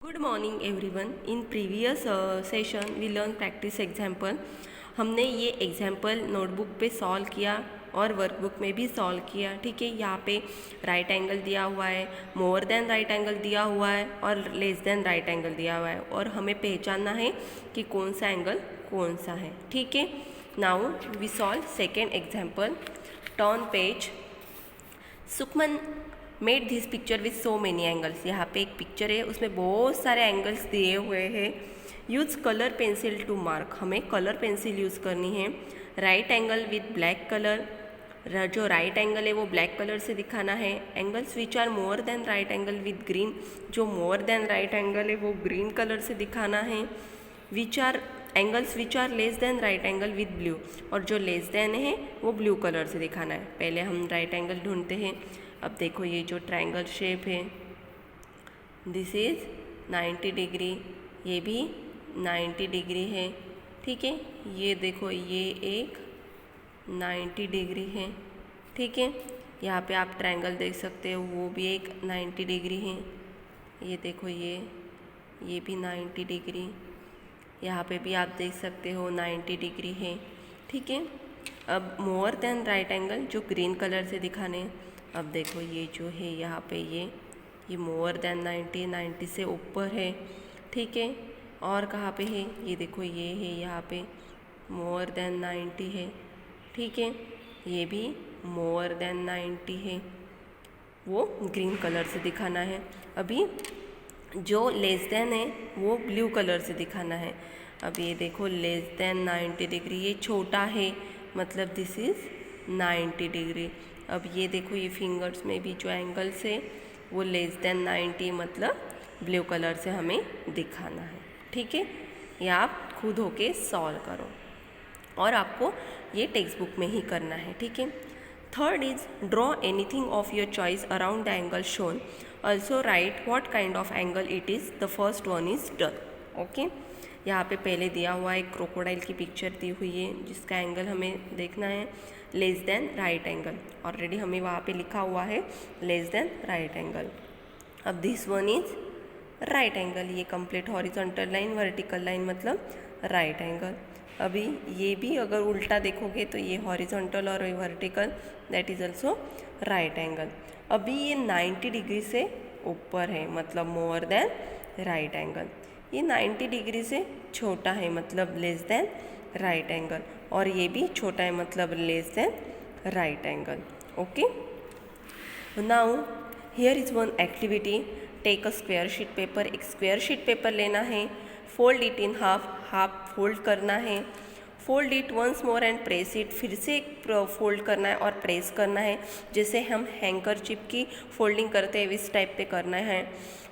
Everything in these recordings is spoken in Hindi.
Good morning everyone. In previous session we learn practice example. हमने ये एग्जाम्पल नोटबुक पे सॉल्व किया और वर्कबुक में भी सॉल्व किया। ठीक है, यहाँ पे राइट एंगल दिया हुआ है, मोर देन राइट एंगल दिया हुआ है और लेस देन राइट एंगल दिया हुआ है और हमें पहचानना है कि कौन सा एंगल कौन सा है। ठीक है, now we solve second example. Turn page. Sukhman made this picture with so many angles. यहाँ पे एक पिक्चर है, उसमें बहुत सारे एंगल्स दिए हुए हैं। Use colour pencil to mark. हमें कलर पेंसिल यूज़ करनी है। Right angle with black colour. जो राइट एंगल है वो ब्लैक कलर से दिखाना है। Angles which are more than right angle with green. जो मोर देन राइट एंगल है वो ग्रीन कलर से दिखाना है। Which are angles which are less than right angle with blue. और जो लेस देन है वो ब्लू कलर से दिखाना है। पहले हम राइट एंगल ढूंढते हैं। अब देखो ये जो ट्रायंगल शेप है दिस इज 90 डिग्री, ये भी 90 डिग्री है। ठीक है, ये देखो ये एक 90 डिग्री है। ठीक है, यहाँ पे आप ट्रायंगल देख सकते हो, वो भी एक 90 डिग्री है। ये देखो ये भी 90 डिग्री। यहाँ पे भी आप देख सकते हो 90 डिग्री है। ठीक है, अब मोर देन राइट एंगल जो ग्रीन कलर से दिखाने। अब देखो ये जो है यहाँ पे ये मोर देन 90 से ऊपर है। ठीक है, और कहाँ पे है, ये देखो ये है यहाँ पे मोर देन 90 है। ठीक है, ये भी मोर देन 90 है, वो ग्रीन कलर से दिखाना है। अभी जो लेस देन है वो ब्लू कलर से दिखाना है। अब ये देखो लेस देन 90 डिग्री, ये छोटा है मतलब दिस इज़ 90 डिग्री। अब ये देखो ये फिंगर्स में भी जो एंगल्स है वो लेस देन 90 मतलब ब्लू कलर से हमें दिखाना है। ठीक है, ये आप खुद होके सॉल्व करो और आपको ये टेक्स्ट बुक में ही करना है। ठीक है, third is draw anything of your choice around the angle shown. Also right what kind of angle it is. The first one is done. Okay, यहाँ पे पहले दिया हुआ एक क्रोकोडाइल की पिक्चर दी हुई है जिसका एंगल हमें देखना है less than right angle. Already हमें वहाँ पे लिखा हुआ है लेस देन राइट एंगल। अब this one is right angle. ये complete horizontal line vertical line मतलब राइट एंगल। अभी ये भी अगर उल्टा देखोगे तो ये हॉरिजॉन्टल और vertical that is also right angle. अभी ये 90 डिग्री से ऊपर है मतलब मोर देन राइट एंगल। ये 90 डिग्री से छोटा है मतलब लेस देन राइट एंगल, और ये भी छोटा है मतलब less than right angle. Okay, now here is one activity. Take a square sheet paper. एक स्क्वायर शीट पेपर लेना है, fold it in half fold करना है। Fold it once more and press it. फिर से एक फोल्ड करना है और प्रेस करना है, जैसे हम हैंकरचिप की फोल्डिंग करते हैं इस टाइप पे करना है।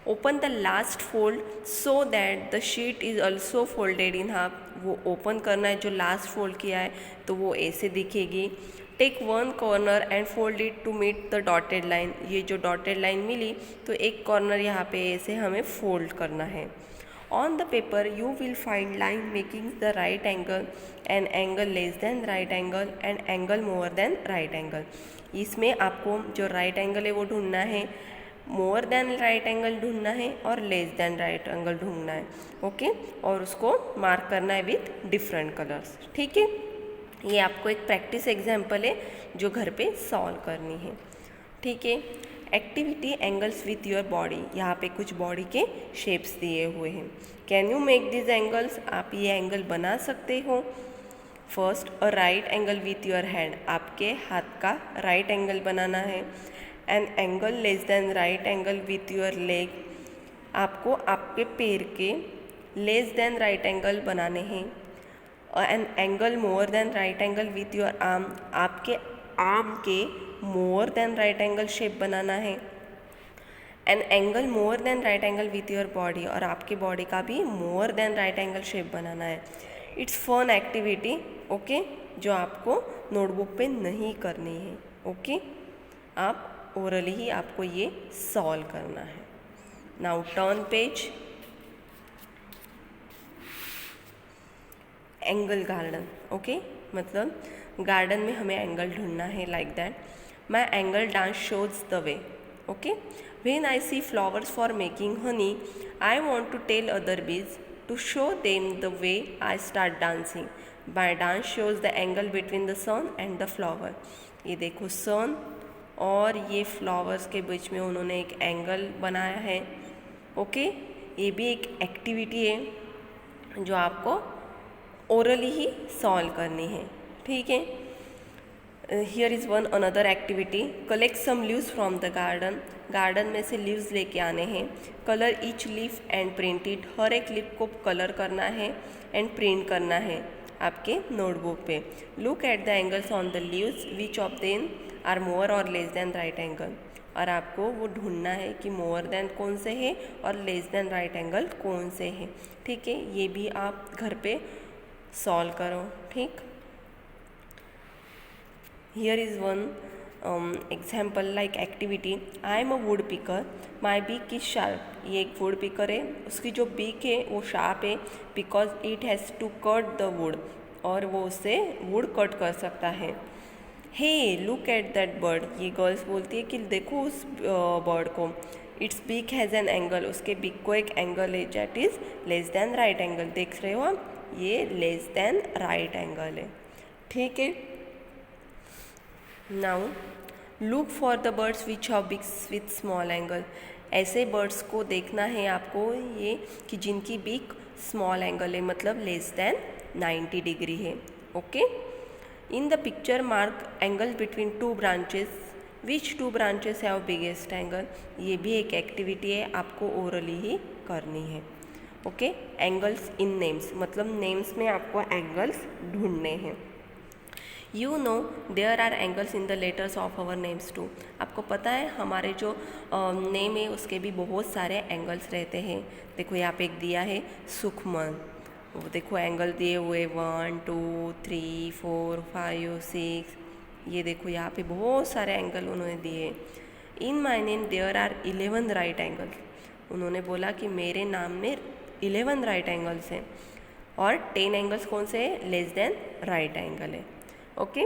Open the last fold so that the sheet is also folded in half. वो ओपन करना है, जो लास्ट फोल्ड किया है तो वो ऐसे दिखेगी। Take one corner and fold it to meet the dotted line. ये जो डॉटेड लाइन मिली तो एक कॉर्नर यहाँ पे ऐसे हमें फोल्ड करना है। On the paper you will find line making the right angle, an angle less than right angle and angle more than right angle। इसमें आपको जो राइट एंगल है वो ढूंढना है, मोर देन राइट एंगल ढूंढना है और लेस देन राइट एंगल ढूंढना है। ओके, और उसको मार्क करना है विथ डिफरेंट कलर्स। ठीक है, ये आपको एक प्रैक्टिस एग्जाम्पल है जो घर पे सॉल्व करनी है। ठीक है, activity angles with your body. यहाँ पे कुछ बॉडी के शेप्स दिए हुए हैं। Can you make this angles. आप ये एंगल बना सकते हो। First a right angle with your hand. आपके हाथ का राइट एंगल बनाना है। An angle less than right angle with your leg. आपको आपके पैर के लेस देन राइट एंगल बनाने हैं। An angle more than right angle with your arm. आपके आर्म के more than right angle shape बनाना है। An angle more than right angle with your body. और आपके बॉडी का भी more than right angle shape बनाना है। It's fun activity. ओके, जो आपको नोटबुक पे नहीं करनी है। ओके, आप ओरली ही आपको ये सॉल्व करना है। Now turn page. Angle garden. Okay, मतलब गार्डन में हमें एंगल ढूंढना है like that. My angle dance shows the way. Okay, when I see flowers for making honey I want to tell other bees to show them the way I start dancing. My dance shows the angle between the sun and the flower. ये देखो सन और ये फ्लावर्स के बीच में उन्होंने एक एंगल बनाया है। ओके, ये भी एक एक्टिविटी है जो आपको ओरली ही सॉल्व करनी है। ठीक है, here is one another activity. Collect some leaves from the garden. Garden में से लीव्स लेके आने हैं। Colour each leaf and print it. हर एक लीफ को कलर करना है एंड प्रिंट करना है आपके नोटबुक पे। Look at the angles on the leaves, which of them are more और लेस देन राइट एंगल। और आपको वो ढूंढना है कि मोर देन कौन से है और लेस देन राइट एंगल कौन से है। ठीक है, ये भी आप घर पे सॉल्व करो। ठीक, here is one example like activity. I am a wood picker, my beak is sharp. ये एक वुड पिकर है, उसकी जो बीक है वो शार्प है because it has to cut the wood, और वो उससे वुड कट कर सकता है। Hey look at that bird. ये गर्ल्स बोलती है कि देखो उस बर्ड को। Its beak has an angle, उसके बीक को एक एंगल है that is less than right angle. देख रहे हो आप, ये लेस देन राइट एंगल है। ठीक है, now look for the birds which have beaks with small angle. ऐसे बर्ड्स को देखना है आपको ये कि जिनकी बीक स्मॉल एंगल है, मतलब लेस देन 90 डिग्री है। Okay, in the picture mark angle between two branches, which two branches have biggest angle. ये भी एक एक्टिविटी है, आपको ओरली ही करनी है। ओके, एंगल्स इन नेम्स, मतलब नेम्स में आपको एंगल्स ढूंढने हैं। You know there are angles in the letters of our names too. आपको पता है हमारे जो नेम है उसके भी बहुत सारे एंगल्स रहते हैं। देखो यहाँ पे एक दिया है सुखमन, वो देखो एंगल दिए हुए 1 2 3 4 5 6। ये देखो यहाँ पे बहुत सारे एंगल उन्होंने दिए। In my name there are 11 right angles. उन्होंने बोला कि मेरे नाम में 11 राइट एंगल्स हैं, और 10 एंगल्स कौन से है, लेस देन राइट एंगल है। ओके,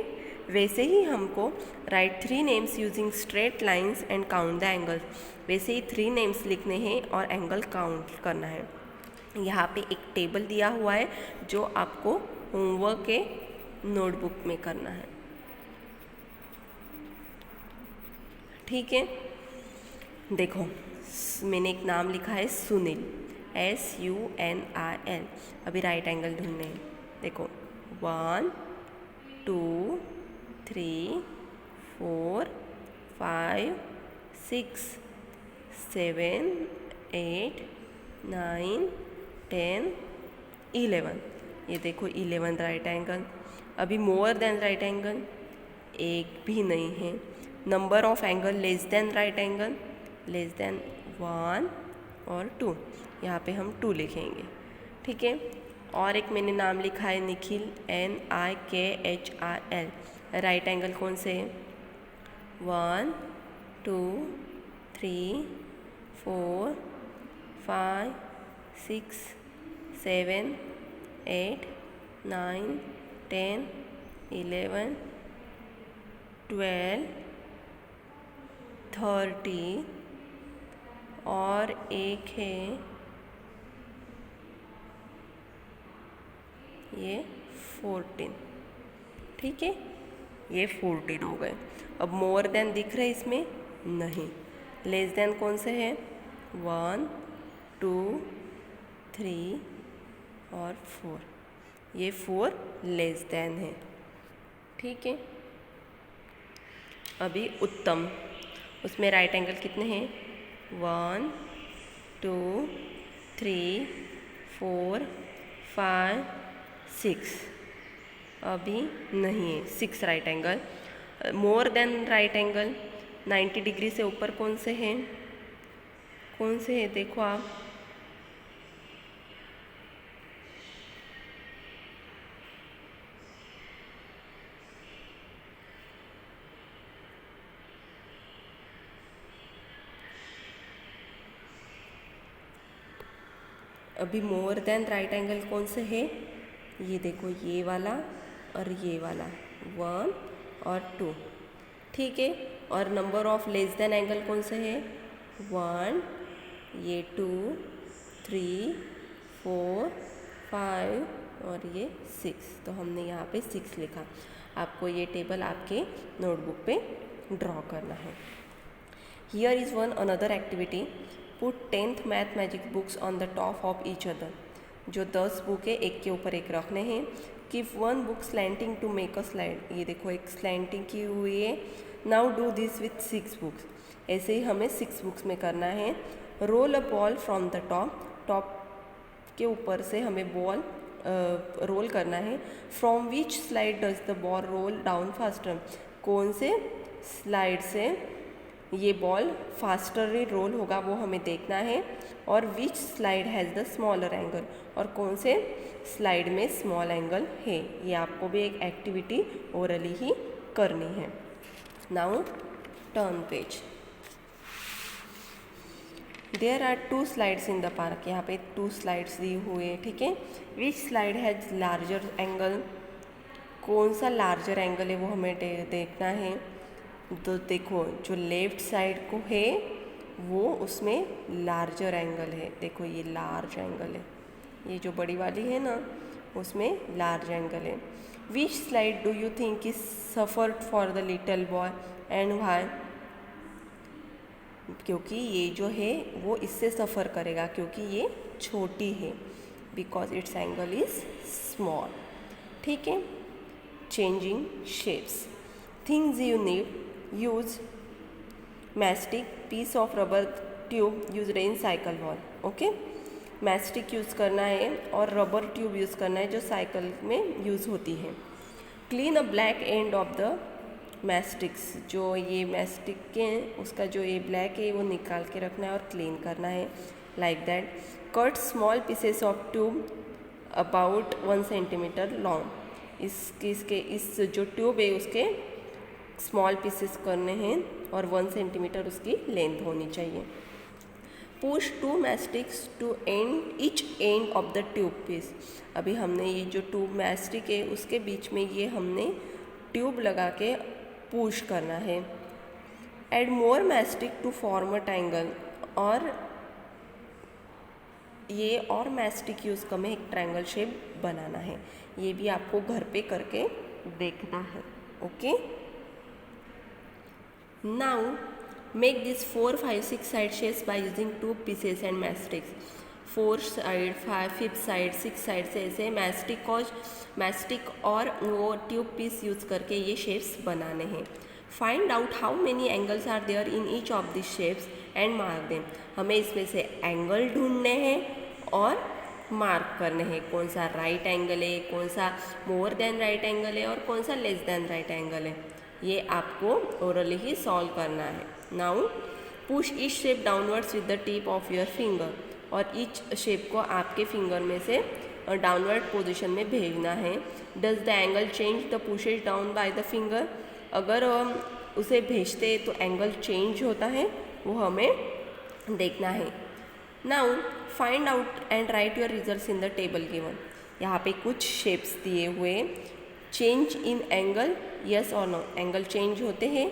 वैसे ही हमको right 3 names using straight lines and count the angles. वैसे ही 3 नेम्स लिखने हैं और एंगल काउंट करना है। यहाँ पे एक टेबल दिया हुआ है जो आपको होमवर्क के नोटबुक में करना है। ठीक है, देखो मैंने एक नाम लिखा है सुनील, SUNIL। अभी राइट एंगल ढूंढने हैं। देखो 1 2 3 4 5 6 7 8 9 10 11। ये देखो 11 राइट एंगल। अभी मोर देन राइट एंगल एक भी नहीं है। Number of angle less than right angle, less than 1 और 2। यहाँ पे हम 2 लिखेंगे। ठीक है, और एक मैंने नाम लिखा है निखिल, NIKHIL। राइट एंगल कौन से है, 1 2 3 4 5 6 7 8 9 10 11 12 30, और एक है ये 14। ठीक है, ये 14 हो गए। अब मोर देन दिख रहे इसमें नहीं। लेस देन कौन से है, 1 2 3 और 4। ये 4 लेस देन है। ठीक है, अभी उत्तम, उसमें राइट एंगल कितने हैं, 1 2 3 4 5 6। अभी नहीं है 6 right angle. More than right angle 90 degree से ऊपर कौन से हैं, कौन से हैं देखो आप, अभी मोर देन राइट एंगल कौन से है, ये देखो ये वाला और ये वाला 1 और 2। ठीक है, और number of less than angle कौन से है, 1, ये 2 3, 4, 5 और ये 6। तो हमने यहाँ पे 6 लिखा। आपको ये टेबल आपके नोटबुक पे ड्रॉ करना है। Here is one another activity. Put 10th math magic books on the top of each other. जो 10 बुक है एक के ऊपर एक रखने हैं। Keep one book slanting to make a slide. ये देखो एक स्लैंटिंग की हुई है। Now do this with 6 books. ऐसे ही हमें 6 बुक्स में करना है। Roll a ball from the top. Top के ऊपर से हमें बॉल रोल करना है। From which slide does the ball roll down faster? कौन से स्लाइड से ये बॉल फास्टरली रोल होगा वो हमें देखना है। और which slide has the smaller angle, और कौन से स्लाइड में स्मॉल एंगल है। ये आपको भी एक एक्टिविटी ओरली ही करनी है। Now turn page. There are 2 slides in the park. यहाँ पे 2 स्लाइड्स दी हुए हैं, ठीक है। Which slide has larger angle, कौन सा लार्जर एंगल है वो हमें देखना है। तो देखो जो लेफ्ट साइड को है वो उसमें लार्जर एंगल है। देखो ये लार्ज एंगल है, ये जो बड़ी वाली है ना उसमें लार्ज एंगल है। Which slide do you think is suffered for the little boy and why? क्योंकि ये जो है वो इससे सफ़र करेगा क्योंकि ये छोटी है, because it's angle is small, ठीक है। Changing shapes. Things you need use mastic piece of rubber tube used in cycle wall. Okay, mastic use करना है और रबर ट्यूब यूज़ करना है जो साइकिल में यूज़ होती है। Clean a black end of the mastics. जो ये मैस्टिक के उसका जो ये ब्लैक है वो निकाल के रखना है और क्लीन करना है, like that. Cut small pieces of tube about 1 centimetre long. इसके इस जो ट्यूब है उसके स्मॉल पीसेस करने हैं और 1 सेंटीमीटर उसकी लेंथ होनी चाहिए। Push 2 mastics into each end of the tube piece. अभी हमने ये जो ट्यूब मैस्टिक है उसके बीच में ये हमने ट्यूब लगा के पुश करना है। Add more matchstick to form a triangle. और ये और मैस्टिक यूज़ कर में एक ट्रायंगल शेप बनाना है। ये भी आपको घर पे करके देखना है, okay. Now make this 4, 5, 6 side shapes by using 2 pieces and mastics. 4 side, 5, 5th side, 6 side से ऐसे मैस्टिक और वो ट्यूब पीस यूज़ करके ये शेप्स बनाने हैं। Find out how many angles are there in each of this shapes and mark them. हमें इसमें से एंगल ढूंढने हैं और मार्क करने हैं, कौन सा राइट एंगल है, कौन सा मोर देन राइट एंगल है और कौन सा लेस देन राइट एंगल है। ये आपको ओरली ही सॉल्व करना है। Now push each shape downwards with the tip of your finger. और ईच शेप को आपके फिंगर में से डाउनवर्ड पोजीशन में भेजना है। Does the angle change the pushes down by the finger. अगर उसे भेजते तो एंगल चेंज होता है, वो हमें देखना है। Now find out and right your results in the table given. यहाँ पे कुछ शेप्स दिए हुए। चेंज इन एंगल, यस और नो। एंगल चेंज होते हैं,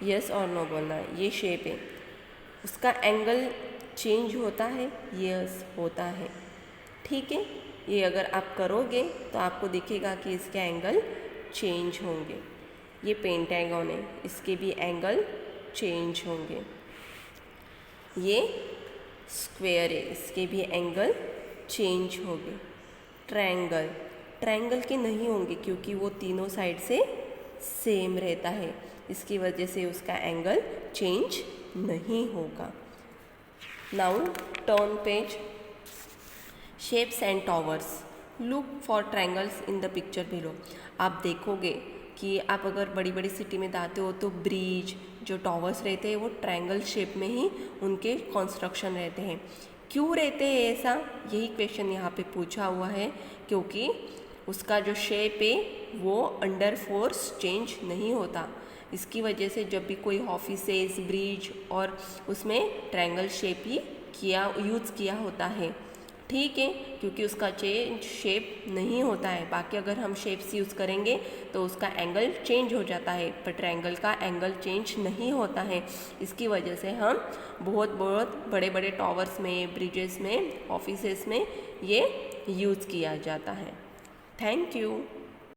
यस और नो बोलना है। ये शेप है, उसका एंगल चेंज होता है, यस होता है, ठीक है। ये अगर आप करोगे तो आपको दिखेगा कि इसके एंगल चेंज होंगे। ये पेंटागन है, इसके भी एंगल चेंज होंगे। ये स्क्वायर है, इसके भी एंगल चेंज होंगे। ट्रायंगल के नहीं होंगे क्योंकि वो तीनों साइड से सेम रहता है, इसकी वजह से उसका एंगल चेंज नहीं होगा। Now turn page. Shapes and towers. Look for triangles in the picture below. आप देखोगे कि आप अगर बड़ी बड़ी सिटी में जाते हो तो ब्रिज जो टॉवर्स रहते हैं वो ट्रायंगल शेप में ही उनके कंस्ट्रक्शन रहते हैं। क्यों रहते हैं ऐसा, यही क्वेश्चन यहाँ पे पूछा हुआ है। क्योंकि उसका जो शेप है वो अंडर फोर्स चेंज नहीं होता, इसकी वजह से जब भी कोई ऑफिसेस, ब्रिज और उसमें ट्रायंगल शेप ही यूज़ किया होता है, ठीक है, क्योंकि उसका चेंज शेप नहीं होता है। बाकी अगर हम शेप्स यूज़ करेंगे तो उसका एंगल चेंज हो जाता है, पर ट्रायंगल का एंगल चेंज नहीं होता है। इसकी वजह से हम बहुत बड़े बड़े टावर्स में, ब्रिजेस में, ऑफिसेस में ये यूज़ किया जाता है। Thank you.